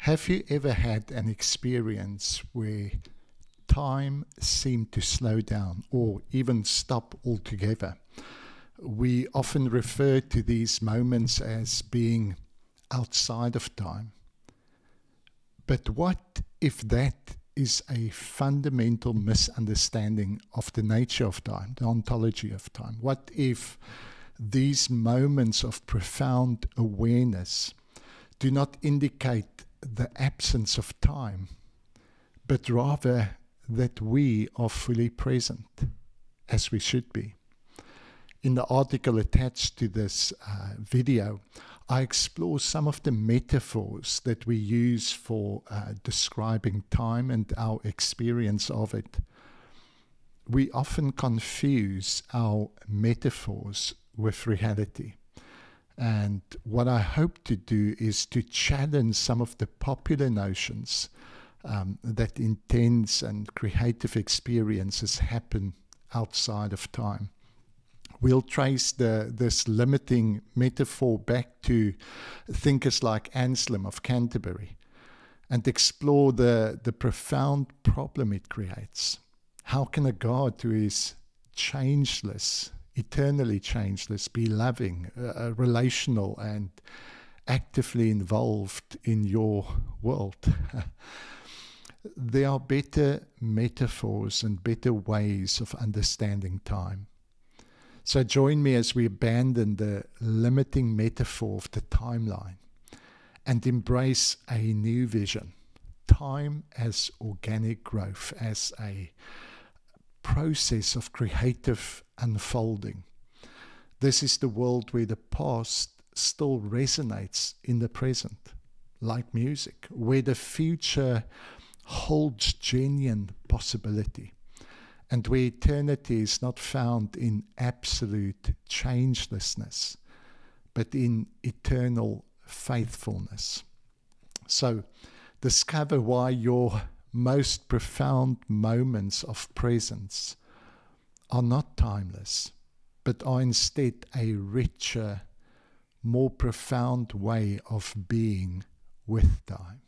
Have you ever had an experience where time seemed to slow down or even stop altogether? We often refer to these moments as being outside of time. But what if that is a fundamental misunderstanding of the nature of time, the ontology of time? What if these moments of profound awareness do not indicate the absence of time, but rather that we are fully present, as we should be? In the article attached to this video, I explore some of the metaphors that we use for describing time and our experience of it. We often confuse our metaphors with reality. And what I hope to do is to challenge some of the popular notions that intense and creative experiences happen outside of time. We'll trace this limiting metaphor back to thinkers like Anselm of Canterbury and explore the profound problem it creates. How can a God who is changeless, eternally changeless, be loving, relational, and actively involved in your world? There are better metaphors and better ways of understanding time. So join me as we abandon the limiting metaphor of the timeline and embrace a new vision. Time as organic growth, as a process of creative unfolding. This is the world where the past still resonates in the present, like music, where the future holds genuine possibility, and where eternity is not found in absolute changelessness, but in eternal faithfulness. So, discover why your most profound moments of presence are not timeless, but are instead a richer, more profound way of being with time.